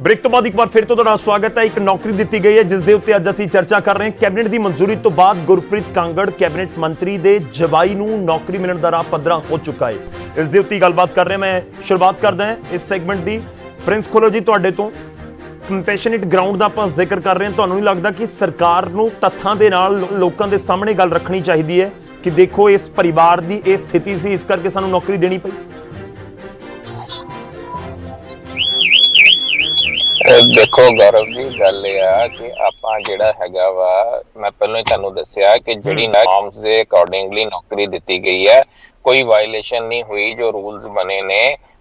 Break तो बाद एक बार फिर तो ਤੁਹਾਡਾ ਸਵਾਗਤ ਹੈ। ਇੱਕ ਨੌਕਰੀ ਦਿੱਤੀ ਗਈ ਹੈ ਜਿਸ ਦੇ ਉੱਤੇ ਅੱਜ ਅਸੀਂ ਚਰਚਾ ਕਰ ਰਹੇ ਹਾਂ। ਕੈਬਨਿਟ ਦੀ ਮਨਜ਼ੂਰੀ ਤੋਂ ਬਾਅਦ ਗੁਰਪ੍ਰੀਤ ਕਾਂਗੜ ਕੈਬਨਿਟ ਮੰਤਰੀ ਦੇ ਜਵਾਈ ਨੂੰ ਨੌਕਰੀ ਮਿਲਣ ਦਾ ਰਾਹ ਪੱਧਰਾ ਹੋ ਚੁੱਕਾ ਹੈ। ਇਸ ਦੇ ਉੱਤੇ ਗੱਲਬਾਤ ਕਰ ਰਹੇ ਹਾਂ। ਮੈਂ ਸ਼ੁਰੂਆਤ ਕਰਦਾ ਹਾਂ ਇਸ ਸੈਗਮੈਂਟ ਦੀ। ਪ੍ਰਿੰਸ ਖੋਲੋ ਜੀ, ਤੁਹਾਡੇ ਤੋਂ ਕੰਪੈਸ਼ਨੇਟ ਗਰਾਊਂਡ ਦਾ ਆਪਾਂ ਜ਼ਿਕਰ ਕਰ ਰਹੇ ਹਾਂ। ਤੁਹਾਨੂੰ ਨਹੀਂ ਲੱਗਦਾ ਕਿ ਸਰਕਾਰ ਨੂੰ ਤੱਥਾਂ ਦੇ ਨਾਲ ਲੋਕਾਂ ਦੇ ਸਾਹਮਣੇ ਗੱਲ ਰੱਖਣੀ ਚਾਹੀਦੀ ਹੈ ਕਿ ਦੇਖੋ ਇਸ ਪਰਿਵਾਰ ਦੀ ਇਹ ਸਥਿਤੀ ਸੀ, ਇਸ ਕਰਕੇ ਸਾਨੂੰ ਨੌਕਰੀ ਦੇਣੀ ਪਈ? देखो गौरव जी, गल कि आप जिहड़ा हैगा वा, मैं पहले तुहानू दस्सिया कि जिहड़ी नॉर्म्स दे अकॉर्डिंगली नौकरी दित्ती गई है, कोई वायलेशन नहीं हुई जो रूल्स बने ने।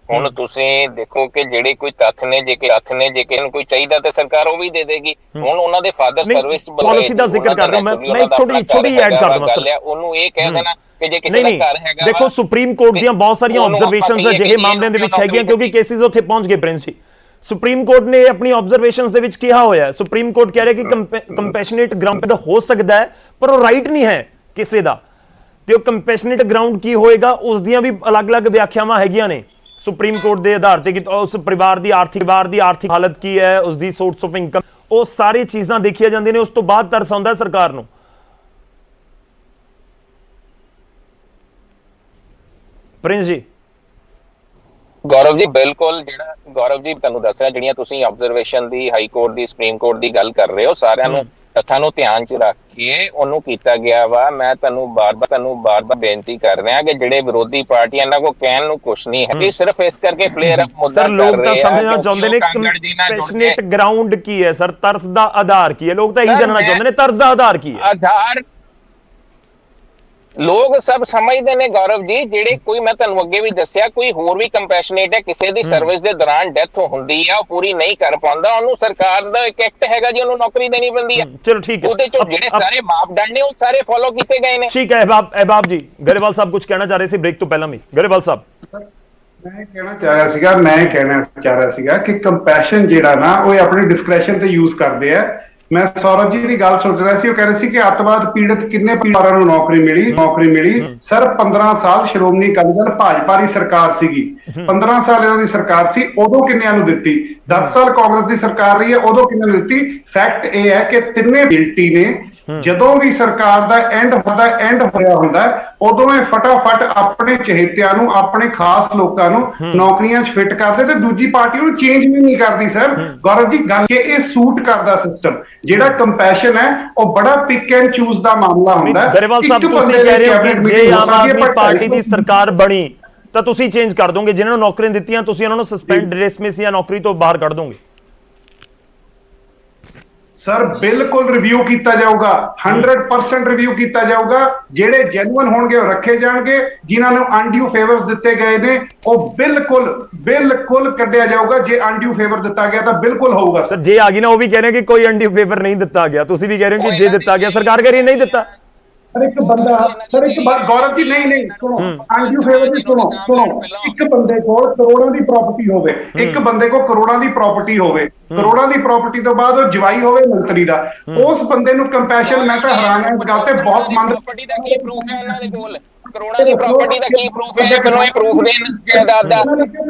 हुण तुसीं देखो कि जिहड़े कोई तत्थ ने जे कोई चाहिदा ते सरकार वो भी दे देगी। हुण उन्हां दे फादर सर्विस पॉलिसी दा जिक्र कर रहा हूं मैं एक छोटी ऐड कर दूंगा सर। ओनू ये कह देना कि जे किसी दा घर हैगा, देखो सुप्रीम कोर्ट ਦੀਆਂ ਬਹੁਤ ਸਾਰੀਆਂ ਆਬਜ਼ਰਵੇਸ਼ਨਸ ਅਜਿਹੇ ਮਾਮਲਿਆਂ ਦੇ ਵਿੱਚ ਹੈਗੀਆਂ ਕਿਉਂਕਿ ਕੇਸਿਸ ਉੱਥੇ ਪਹੁੰਚ ਗਏ। ਪ੍ਰਿੰਸ ਜੀ, ਸੁਪਰੀਮ ਕੋਰਟ ਨੇ ਆਪਣੀ ਆਬਜ਼ਰਵੇਸ਼ਨਸ ਦੇ ਵਿੱਚ ਕਿਹਾ ਹੋਇਆ, ਸੁਪਰੀਮ ਕੋਰਟ ਕਹਿ ਰਿਹਾ ਕਿ ਕੰਪੈਸ਼ਨੇਟ ਗਰਾਊਂਡ ਹੋ ਸਕਦਾ ਹੈ ਪਰ ਉਹ ਰਾਈਟ ਨਹੀਂ ਹੈ ਕਿਸੇ ਦਾ। ਤੇ ਉਹ ਕੰਪੈਸ਼ਨੇਟ ਗਰਾਊਂਡ ਕੀ ਹੋਏਗਾ ਉਸ ਦੀਆਂ ਵੀ ਅਲੱਗ-ਅਲੱਗ ਵਿਆਖਿਆਵਾਂ ਹੈਗੀਆਂ ਨੇ ਸੁਪਰੀਮ ਕੋਰਟ ਦੇ ਆਧਾਰ ਤੇ ਕਿ ਉਸ ਪਰਿਵਾਰ ਦੀ ਆਰਥਿਕ ਹਾਲਤ ਕੀ ਹੈ, ਉਸ ਦੀ ਸੋਰਸ ਆਫ ਇਨਕਮ, ਉਹ ਸਾਰੀ ਚੀਜ਼ਾਂ ਦੇਖੀਆਂ ਜਾਂਦੀਆਂ ਨੇ। ਉਸ ਤੋਂ ਬਾਅਦ ਤਰਸ ਆਉਂਦਾ ਸਰਕਾਰ ਨੂੰ। ਪ੍ਰਿੰਸ ਜੀ, गौरव जी बिल्कुल जिहड़ा गौरव जी तुहानू दस रहा जिहड़ियां तुसीं ऑब्जरवेशन दी हाई कोर्ट दी सुप्रीम कोर्ट दी गल कर रहे हो, सारियां नू तत्थां नू ध्यान च रख के ओनू कीता गया वा। मैं तुहानू बार-बार बेनती कर रहा कि जिहड़े विरोधी पार्टियां इन्हां को कहण नू कुछ नहीं है, सिर्फ इस करके प्लेयर अप मुद्दा कर रहे हैं। लोग समझना चाहते ने कंपैशनेट ग्राउंड की है सर, तरस दा आधार की है? लोग तो यही जानना चाहते ने तरस दा आधार की है। आधार लोग सब समझते हैं गौरव जी, जेडे कोई मैं तुहानू अगे भी दस्सिया कोई होर भी कंपैशनेट है, किसी दी सर्विस दे दौरान डेथ हुंदी है, पूरी नहीं कर पांदा, ओनू सरकार दा एक एक्ट हैगा जी, ओनू नौकरी देनी पैंदी है। चलो ठीक है, ओदे चो जेडे सारे मापदंड ने वो सारे फॉलो कीते गए ने। ठीक है। अहबाब जी, गरेवाल साहब कुछ कहना चाह रहे थे ब्रेक तो पहला में। गरेवाल साहब, मैं कहना चाह रहा सीगा कि कंपैशन जेड़ा ना वो अपने डिस्क्रेशन ते यूज करदे आ। मैं सौरभ जी की गल सोच रहा सी, कह रहे सी कि अतवाद पीड़ित किन्ने परिवारां नूं नौकरी मिली सर 15 साल श्रोमणी अकाली दल भाजपा की सरकार सीगी, 15 साल इन्हां दी सरकार सी, उदों किन्नियां नूं दित्ती? 10 साल कांग्रेस की सरकार रही है, उदों किन्नियां नूं दित्ती? फैक्ट यह है कि तिन्ने गिल्टी ने ਜਦੋਂ ਵੀ ਸਰਕਾਰ ਦਾ ਐਂਡ ਹੋਇਆ ਹੁੰਦਾ ਉਦੋਂ ਇਹ ਫਟਾਫਟ ਆਪਣੇ ਚਹੇਤਿਆਂ ਨੂੰ, ਆਪਣੇ ਖਾਸ ਲੋਕਾਂ ਨੂੰ ਨੌਕਰੀਆਂ 'ਚ ਫਿੱਟ ਕਰਦੇ ਤੇ ਦੂਜੀ ਪਾਰਟੀ ਨੂੰ ਚੇਂਜ ਵੀ ਨਹੀਂ ਕਰਦੀ। ਸਰ ਗੌਰਵ ਜੀ, ਗੱਲ ਕਿ ਇਹ ਸੂਟ ਕਰਦਾ ਸਿਸਟਮ ਜਿਹੜਾ ਕੰਪੈਸ਼ਨ ਹੈ ਉਹ ਬੜਾ ਪਿਕ ਐਂਡ ਚੂਜ਼ ਦਾ ਮਾਮਲਾ ਹੁੰਦਾ। ਗਰੇਵਾਲ ਸਾਹਿਬ, ਤੁਸੀਂ ਕਹਿ ਰਹੇ ਹੋ ਕਿ ਜੇ ਆਮ ਆਦਮੀ ਪਾਰਟੀ ਦੀ ਸਰਕਾਰ ਬਣੀ ਤਾਂ ਤੁਸੀਂ ਚੇਂਜ ਕਰ ਦੋਗੇ, ਜਿਨ੍ਹਾਂ ਨੂੰ ਨੌਕਰੀਆਂ ਦਿੱਤੀਆਂ ਤੁਸੀਂ ਉਹਨਾਂ ਨੂੰ ਸਸਪੈਂਡ, ਡਿਸਮਿਸ ਜਾਂ ਨੌਕਰੀ ਤੋਂ ਬਾਹਰ ਕੱਢ ਦੋਗੇ? सर बिल्कुल रिव्यू किया जाऊगा, 100% रिव्यू किया जाऊगा। जेडे जेन्युइन होंगे रखे जाएंगे, जिन्होंने अनड्यू फेवर्स दिते गए ने वो बिल्कुल कढ़िया जाऊगा। जे अनड्यू फेवर दिता गया तो बिल्कुल होगा। सर जे आ गई ना, वो भी कह रहे हैं कि कोई अनड्यू फेवर नहीं दिता गया, तुसी भी कह रहे हो कि जे दिता गया, सरकार कह रही है नहीं दिता। एक बंदा सर, एक बात गौरव जी, नहीं सुनो, अनड्यू फेवर जी सुनो, एक बंदे को करोड़ों की प्रॉपर्टी होवे, एक बंदे को करोड़ों की प्रॉपर्टी होवे, करोड़ों की प्रॉपर्टी तो बाद वो जवाई होवे मंत्री दा, उस बंदे नूं कंपैशन, मैं तो हैरान है इस गल ते, बहुत मंद प्रॉपर्टी दा की प्रूफ है उन्हां दे कोल? करोड़ों की प्रॉपर्टी दा की प्रूफ है? मैनूं ये प्रूफ देन जायदाद दा,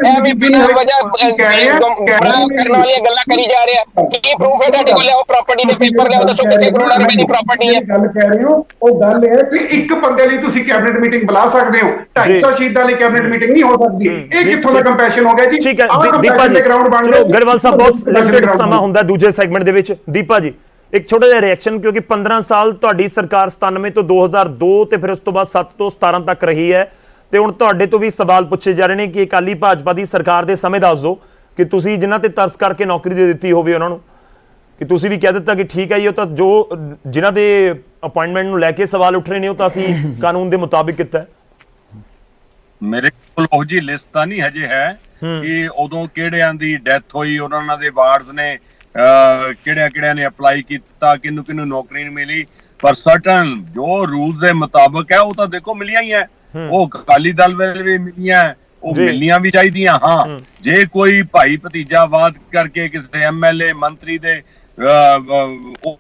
ए भी बिना वजह करन वाली गल्लां करी जा रहे हैं। की प्रूफ है तुहाडे कोल? आओ प्रॉपर्टी दे पेपर लिआओ, दसो कितने करोड़ रुपए दी प्रॉपर्टी है। गल कह रहे हो ਉਹ ਗੱਲ ਇਹ ਹੈ ਕਿ ਇੱਕ ਬੰਦੇ ਲਈ ਤੁਸੀਂ ਕੈਬਨਿਟ ਮੀਟਿੰਗ ਬੁਲਾ ਸਕਦੇ ਹੋ, 250 ਸ਼ਹੀਦਾਂ ਲਈ ਕੈਬਨਿਟ ਮੀਟਿੰਗ ਨਹੀਂ ਹੋ ਸਕਦੀ। ਇਹ ਕਿੱਥੋਂ ਦਾ ਕੰਪੈਸ਼ਨ ਹੋ ਗਿਆ ਜੀ? ਠੀਕ ਹੈ ਦੀਪਾ ਜੀ, ਚਲੋ ਗਰੇਵਾਲ ਸਾਹਿਬ ਬਹੁਤ ਲਿਮਿਟਡ ਸਮਾਂ ਹੁੰਦਾ ਦੂਜੇ ਸੈਗਮੈਂਟ ਦੇ ਵਿੱਚ। ਦੀਪਾ ਜੀ, ਇੱਕ ਛੋਟਾ ਜਿਹਾ ਰਿਐਕਸ਼ਨ, ਕਿਉਂਕਿ 15 ਸਾਲ ਤੁਹਾਡੀ ਸਰਕਾਰ 97 ਤੋਂ 2002 ਤੇ ਫਿਰ ਉਸ ਤੋਂ ਬਾਅਦ 7 ਤੋਂ 17 ਤੱਕ ਰਹੀ ਹੈ, ਤੇ ਹੁਣ ਤੁਹਾਡੇ ਤੋਂ ਵੀ ਸਵਾਲ ਪੁੱਛੇ ਜਾ ਰਹੇ ਨੇ ਕਿ ਅਕਾਲੀ ਭਾਜਪਾ ਦੀ ਸਰਕਾਰ ਦੇ ਸਮੇਂ ਦੱਸ ਦਿਓ ਕਿ ਤੁਸੀਂ ਜਿਨ੍ਹਾਂ ਤੇ ਤਰਸ ਕਰਕੇ ਨੌਕਰੀ ਦੇ ਦਿੱਤੀ ਹੋਵੇ ਉਹਨਾਂ ਨੂੰ, ਕਿ ਤੁਸੀਂ ਵੀ ਕਹਿ ਦਿੱਤਾ ਕਿ ਠੀਕ ਹੈ ਜੀ, ਉਹ ਤਾਂ ਜੋ ਜਿਨ੍ਹਾਂ ਦੇ ਅਪਾਇੰਟਮੈਂਟ ਨੂੰ ਲੈ ਕੇ ਸਵਾਲ ਉੱਠ ਰਹੇ ਨੇ ਉਹ ਤਾਂ ਅਸੀਂ ਕਾਨੂੰਨ ਦੇ ਮੁਤਾਬਿਕ ਕੀਤਾ ਹੈ। ਮੇਰੇ ਕੋਲ ਉਹ ਜੀ ਲਿਸਟ ਤਾਂ ਨਹੀਂ ਹਜੇ ਹੈ ਕਿ ਉਦੋਂ ਕਿਹੜਿਆਂ ਦੀ ਡੈਥ ਹੋਈ, ਉਹਨਾਂ ਦੇ ਵਾਰਡਸ ਨੇ ਕਿਹੜਿਆਂ ਨੇ ਅਪਲਾਈ ਕੀਤਾ, ਕਿਹਨੂੰ ਨੌਕਰੀ ਨਹੀਂ ਮਿਲੀ, ਪਰ ਸਰਟਨ ਜੋ ਰੂਲਸ ਦੇ ਮੁਤਾਬਕ ਹੈ ਉਹ ਤਾਂ ਦੇਖੋ ਮਿਲੀਆਂ ਹੀ ਹੈ। ਉਹ ਅਕਾਲੀ ਦਲ ਵੇਲੇ ਵੀ ਮਿਲੀਆਂ, ਉਹ ਮਿਲਣੀਆਂ ਵੀ ਚਾਹੀਦੀਆਂ। ਹਾਂ, ਜੇ ਕੋਈ ਭਾਈ ਭਤੀਜਾਵਾਦ ਕਰਕੇ ਕਿਸੇ ਐਮਐਲਏ ਮੰਤਰੀ ਦੇ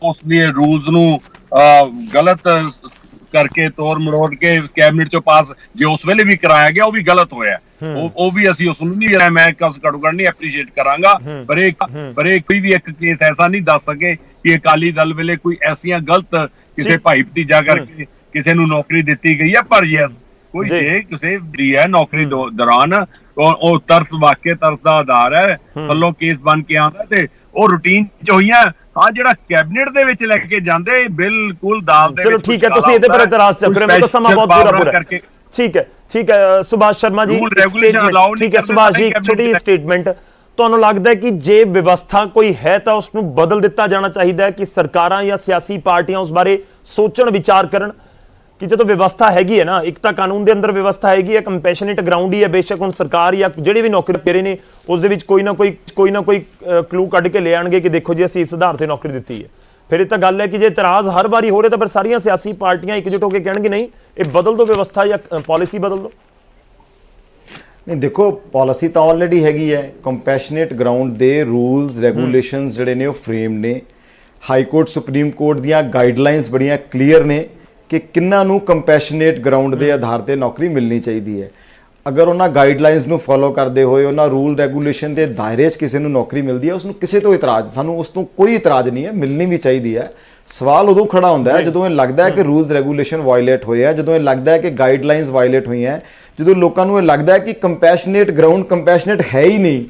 ਉਸ ਦੇ ਰੂਲਸ ਨੂੰ ਗਲਤ ਕਰਕੇ ਤੋੜ ਮਰੋੜ ਕੇ ਕੈਬਨਿਟ ਚੋਂ ਪਾਸ ਜੇ ਉਸ ਵੇਲੇ ਵੀ ਕਰਾਇਆ ਗਿਆ ਉਹ ਵੀ ਗਲਤ ਹੋਇਆ। ਉਹ ਵੀ ਅਸੀਂ ਉਸ ਨੂੰ ਨਹੀਂ ਮੈਂ ਘੱਟੋ ਘੱਟ ਨਹੀਂ ਐਪਰੀਸ਼ੀਏਟ ਕਰਾਂਗਾ, ਪਰ ਇਹ ਕੋਈ ਵੀ ਇੱਕ ਕੇਸ ਐਸਾ ਨਹੀਂ ਦੱਸ ਸਕੇ ਕਿ ਅਕਾਲੀ ਦਲ ਵੇਲੇ ਕੋਈ ਐਸੀਆਂ ਗਲਤ ਕਿਸੇ ਭਾਈ ਭਤੀਜਾ ਕਰਕੇ ਕਿਸੇ ਨੂੰ ਨੌਕਰੀ ਦਿੱਤੀ ਗਈ ਹੈ। ਪਰ ਯੈਸ ਕੋਈ ਜੇ ਕਿਸੇ ਦੀ ਹੈ ਨੌਕਰੀ ਦੌਰਾਨ ਉਹ ਤਰਸ ਵਾਕਿਆ ਤਰਸ ਦਾ ਆਧਾਰ ਹੈ ਵੱਲੋਂ ਕੇਸ ਬਣ ਕੇ ਆਉਂਦਾ ਤੇ ਉਹ ਰੂਟੀਨ ਚ ਹੋਈਆਂ। ਹਾਂ ਜਿਹੜਾ ਕੈਬਨਿਟ ਦੇ ਵਿੱਚ ਲੈ ਕੇ ਜਾਂਦੇ ਬਿਲਕੁਲ ਦਾਲ ਦੇ ਚਲੋ ਠੀਕ ਹੈ, ਤੁਸੀਂ ਇਹਦੇ ਪਰ ਇਤਰਾਜ਼ ਚੱਕ ਰਹੇ ਹੋ, ਮੇਰੇ ਕੋਲ ਸਮਾਂ ਬਹੁਤ ਪੂਰਾ ਕਰਕੇ ਠੀਕ ਹੈ ਸੁਭਾਸ਼ ਸ਼ਰਮਾ ਜੀ ਠੀਕ ਹੈ ਸੁਭਾਸ਼ ਜੀ ਛੋਟੀ ਸਟੇਟਮੈਂਟ, ਤੁਹਾਨੂੰ ਲੱਗਦਾ ਹੈ ਕਿ ਜੇ ਵਿਵਸਥਾ ਕੋਈ ਹੈ ਤਾਂ ਉਸ ਨੂੰ ਬਦਲ ਦਿੱਤਾ ਜਾਣਾ ਚਾਹੀਦਾ ਹੈ ਕਿ ਸਰਕਾਰਾਂ ਜਾਂ ਸਿਆਸੀ ਪਾਰਟੀਆਂ ਉਸ ਬਾਰੇ ਸੋਚਣ ਵਿਚਾਰ ਕਰਨ ਕਿ ਜਦੋਂ ਵਿਵਸਥਾ ਹੈਗੀ ਹੈ ਨਾ, ਇੱਕ ਤਾਂ ਕਾਨੂੰਨ ਦੇ ਅੰਦਰ ਵਿਵਸਥਾ ਹੈਗੀ ਹੈ, ਕੰਪੈਸ਼ਨੇਟ ਗਰਾਊਂਡ ਹੀ ਹੈ, ਬੇਸ਼ੱਕ ਹੁਣ ਸਰਕਾਰ ਜਾਂ ਜਿਹੜੇ ਵੀ ਨੌਕਰੀ ਪੇਰੇ ਨੇ ਉਸ ਦੇ ਵਿੱਚ ਕੋਈ ਨਾ ਕੋਈ ਕਲੂ ਕੱਢ ਕੇ ਲੈ ਆਣਗੇ ਕਿ ਦੇਖੋ ਜੀ ਅਸੀਂ ਇਸ ਆਧਾਰ ਤੇ ਨੌਕਰੀ ਦਿੱਤੀ ਹੈ। ਫਿਰ ਇਹ ਤਾਂ ਗੱਲ ਹੈ ਕਿ ਜੇ ਇਤਰਾਜ਼ ਹਰ ਵਾਰੀ ਹੋ ਰਿਹਾ ਤਾਂ ਫਿਰ ਸਾਰੀਆਂ ਸਿਆਸੀ ਪਾਰਟੀਆਂ ਇਕਜੁੱਟ ਹੋ ਕੇ ਕਹਿਣਗੇ ਨਹੀਂ ਇਹ ਬਦਲ ਦਿਓ ਵਿਵਸਥਾ ਜਾਂ ਪਾਲਿਸੀ ਬਦਲ ਦਿਓ। ਨਹੀਂ ਦੇਖੋ ਪਾਲਿਸੀ ਤਾਂ ਆਲਰੇਡੀ ਹੈਗੀ ਹੈ, ਕੰਪੈਸ਼ਨੇਟ ਗਰਾਊਂਡ ਦੇ ਰੂਲਸ ਰੈਗੂਲੇਸ਼ਨਸ ਜਿਹੜੇ ਨੇ ਉਹ ਫਰੇਮ ਨੇ, ਹਾਈ ਕੋਰਟ ਸੁਪਰੀਮ ਕੋਰਟ ਦੀਆਂ ਗਾਈਡਲਾਈਨਸ ਬੜੀਆਂ ਕਲੀਅਰ ਨੇ ਕਿ ਕਿੰਨਾਂ ਨੂੰ ਕੰਪੈਸ਼ਨੇਟ ਗਰਾਊਂਡ ਦੇ ਆਧਾਰ ਤੇ ਨੌਕਰੀ ਮਿਲਣੀ ਚਾਹੀਦੀ ਹੈ। ਅਗਰ ਉਹਨਾਂ ਗਾਈਡਲਾਈਨਸ ਨੂੰ ਫੋਲੋ ਕਰਦੇ ਹੋਏ ਉਹਨਾਂ ਰੂਲ ਰੈਗੂਲੇਸ਼ਨ ਦੇ ਦਾਇਰੇ 'ਚ ਕਿਸੇ ਨੂੰ ਨੌਕਰੀ ਮਿਲਦੀ ਹੈ ਉਸ ਨੂੰ ਕਿਸੇ ਤੋਂ ਇਤਰਾਜ਼, ਸਾਨੂੰ ਉਸ ਤੋਂ ਕੋਈ ਇਤਰਾਜ਼ ਨਹੀਂ ਹੈ, ਮਿਲਣੀ ਵੀ ਚਾਹੀਦੀ ਹੈ। ਸਵਾਲ ਉਦੋਂ ਖੜਾ ਹੁੰਦਾ ਹੈ ਜਦੋਂ ਇਹ ਲੱਗਦਾ ਹੈ ਕਿ ਰੂਲਸ ਰੈਗੂਲੇਸ਼ਨ ਵਾਇਲੇਟ ਹੋਏ ਆ, ਜਦੋਂ ਇਹ ਲੱਗਦਾ ਹੈ ਕਿ ਗਾਈਡਲਾਈਨਸ ਵਾਇਲੇਟ ਹੋਈਆਂ, ਜਦੋਂ ਲੋਕਾਂ ਨੂੰ ਇਹ ਲੱਗਦਾ ਹੈ ਕਿ ਕੰਪੈਸ਼ਨੇਟ ਗਰਾਊਂਡ ਕੰਪੈਸ਼ਨੇਟ ਹੈ ਹੀ ਨਹੀਂ,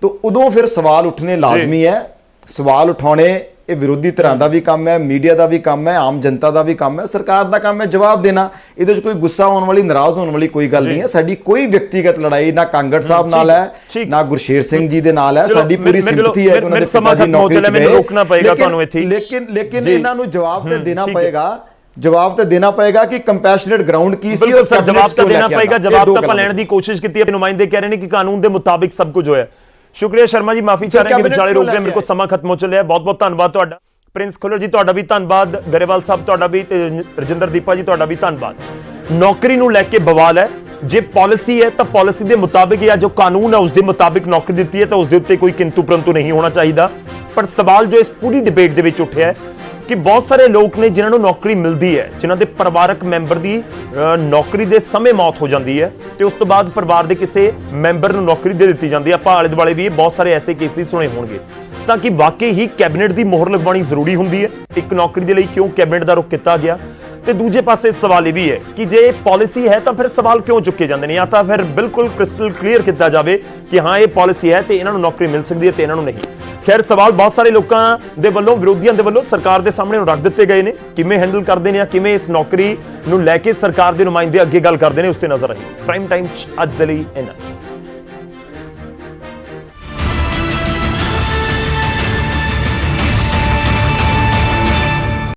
ਤਾਂ ਉਦੋਂ ਫਿਰ ਸਵਾਲ ਉੱਠਣੇ ਲਾਜ਼ਮੀ ਹੈ। ਸਵਾਲ ਉਠਾਉਣੇ ਇਹ ਵਿਰੋਧੀ ਧਿਰਾਂ ਦਾ ਵੀ ਕੰਮ ਹੈ, ਮੀਡੀਆ ਦਾ ਵੀ ਕੰਮ ਹੈ, ਆਮ ਜਨਤਾ ਦਾ ਵੀ ਕੰਮ ਹੈ, ਸਰਕਾਰ ਦਾ ਕੰਮ ਹੈ ਜਵਾਬ ਦੇਣਾ। ਇਹਦੇ 'ਚ ਕੋਈ ਗੁੱਸਾ ਹੋਣ ਵਾਲੀ, ਨਾਰਾਜ਼ ਹੋਣ ਵਾਲੀ ਕੋਈ ਗੱਲ ਨਹੀਂ ਹੈ। ਸਾਡੀ ਕੋਈ ਵਿਅਕਤੀਗਤ ਲੜਾਈ ਨਾ ਕਾਂਗੜ ਸਾਹਿਬ ਨਾਲ ਹੈ ਨਾ ਗੁਰਸ਼ੇਰ ਸਿੰਘ ਜੀ ਦੇ ਨਾਲ ਹੈ, ਸਾਡੀ ਪੂਰੀ ਸਿੰਪਥੀ ਹੈ ਉਹਨਾਂ ਦੇ ਪਿਤਾ ਦੀ ਨੌਕਰੀ ਤੇ ਗਏ, ਰੋਕਣਾ ਪਏਗਾ ਤੁਹਾਨੂੰ ਇੱਥੇ। ਲੇਕਿਨ ਇਹਨਾਂ ਨੂੰ ਜਵਾਬ ਤੇ ਦੇਣਾ ਪਏਗਾ ਕਿ ਕੰਪੈਸ਼ਨੇਟ ਗਰਾਊਂਡ ਕੀ ਸੀ ਔਰ ਜਵਾਬ ਤਾਂ ਦੇਣਾ ਪਏਗਾ। ਜਵਾਬ ਤਾਂ ਲੈਣ ਦੀ ਕੋਸ਼ਿਸ਼ ਕੀਤੀ ਹੈ, ਨੁਮਾਇੰਦੇ ਕਹਿ ਰਹੇ ਨੇ ਕਿ ਕਾਨੂੰਨ ਦੇ ਮੁਤਾਬਿਕ ਸਭ ਕੁਝ ਹੋਇਆ। ਸ਼ੁਕਰੀਆ ਸ਼ਰਮਾ ਜੀ, ਮਾਫੀ ਚਾਹ ਰਹੇ ਕਿ ਵਿਚਾਲੇ ਰੋਕ ਲਿਆ, ਮੇਰੇ ਕੋਲ ਸਮਾਂ ਖਤਮ ਹੋ ਚੱਲਿਆ। ਬਹੁਤ ਬਹੁਤ ਧੰਨਵਾਦ ਤੁਹਾਡਾ। ਪ੍ਰਿੰਸ ਖੁੱਲਰ ਜੀ ਤੁਹਾਡਾ ਵੀ ਧੰਨਵਾਦ, ਗਰੇਵਾਲ ਸਾਹਿਬ ਤੁਹਾਡਾ ਵੀ, ਤੇ ਰਜਿੰਦਰ ਦੀਪਾ ਜੀ ਤੁਹਾਡਾ ਵੀ ਧੰਨਵਾਦ। ਨੌਕਰੀ ਨੂੰ ਲੈ ਕੇ ਬਵਾਲ ਹੈ, ਜੇ ਪਾਲਿਸੀ ਹੈ ਤਾਂ ਪਾਲਿਸੀ ਦੇ ਮੁਤਾਬਿਕ ਜਾਂ ਜੋ ਕਾਨੂੰਨ ਹੈ ਉਸ ਦੇ ਮੁਤਾਬਿਕ ਨੌਕਰੀ ਦਿੱਤੀ ਹੈ ਤਾਂ ਉਸ ਦੇ ਉੱਤੇ ਕੋਈ ਕਿੰਤੂ ਪਰੰਤੂ ਨਹੀਂ ਹੋਣਾ ਚਾਹੀਦਾ। ਪਰ ਸਵਾਲ ਜੋ ਇਸ ਪੂਰੀ ਡਿਬੇਟ ਦੇ ਵਿੱਚ ਉੱਠਿਆ ਹੈ ਕਿ ਬਹੁਤ ਸਾਰੇ ਲੋਕ ਨੇ ਜਿਨ੍ਹਾਂ ਨੂੰ ਨੌਕਰੀ ਮਿਲਦੀ ਹੈ, ਜਿਨ੍ਹਾਂ ਦੇ ਪਰਿਵਾਰਕ ਮੈਂਬਰ ਦੀ ਨੌਕਰੀ ਦੇ ਸਮੇਂ ਮੌਤ ਹੋ ਜਾਂਦੀ ਹੈ ਤੇ ਉਸ ਤੋਂ ਬਾਅਦ ਪਰਿਵਾਰ ਦੇ ਕਿਸੇ ਮੈਂਬਰ ਨੂੰ ਨੌਕਰੀ ਦੇ ਦਿੱਤੀ ਜਾਂਦੀ ਹੈ। ਆਪਾਂ ਆਲੇ ਦੁਆਲੇ ਵੀ ਬਹੁਤ ਸਾਰੇ ਐਸੇ ਕੇਸਿਸ ਸੁਣੇ ਹੋਣਗੇ। ਤਾਂ ਕਿ ਵਾਕਈ ਹੀ ਕੈਬਨਿਟ ਦੀ ਮੋਹਰ ਲਗਵਾਉਣੀ ਜ਼ਰੂਰੀ ਹੁੰਦੀ ਹੈ ਇੱਕ ਨੌਕਰੀ ਦੇ ਲਈ, ਕਿਉਂ ਕੈਬਨਿਟ ਦਾ ਰੁਖ ਕੀਤਾ ਗਿਆ? ਤੇ ਦੂਜੇ ਪਾਸੇ ਸਵਾਲ ਇਹ ਵੀ ਹੈ ਕਿ ਜੇ ਪਾਲਿਸੀ ਹੈ ਤਾਂ ਫਿਰ ਸਵਾਲ ਕਿਉਂ ਚੁੱਕੇ ਜਾਂਦੇ ਨੇ? ਜਾਂ ਤਾਂ ਫਿਰ ਬਿਲਕੁਲ ਕ੍ਰਿਸਟਲ ਕਲੀਅਰ ਕੀਤਾ ਜਾਵੇ ਕਿ ਹਾਂ ਇਹ ਪਾਲਿਸੀ ਹੈ ਤੇ ਇਹਨਾਂ ਨੂੰ ਨੌਕਰੀ ਮਿਲ ਸਕਦੀ ਹੈ ਤੇ ਇਹਨਾਂ ਨੂੰ ਨਹੀਂ। ਖੈਰ ਸਵਾਲ ਬਹੁਤ ਸਾਰੇ ਲੋਕਾਂ ਦੇ ਵੱਲੋਂ, ਵਿਰੋਧੀਆਂ ਦੇ ਵੱਲੋਂ ਸਰਕਾਰ ਦੇ ਸਾਹਮਣੇ ਰੱਖ ਦਿੱਤੇ ਗਏ ਨੇ। ਕਿਵੇਂ ਹੈਂਡਲ ਕਰਦੇ ਨੇ ਜਾਂ ਕਿਵੇਂ ਇਸ ਨੌਕਰੀ ਨੂੰ ਲੈ ਕੇ ਸਰਕਾਰ ਦੇ ਨੁਮਾਇੰਦੇ ਅੱਗੇ ਗੱਲ ਕਰਦੇ ਨੇ ਉਸ ਤੇ ਨਜ਼ਰ ਆਈ। ਪ੍ਰਾਈਮ ਟਾਈਮ 'ਚ ਅੱਜ ਦੇ ਲਈ ਇੰਨਾ।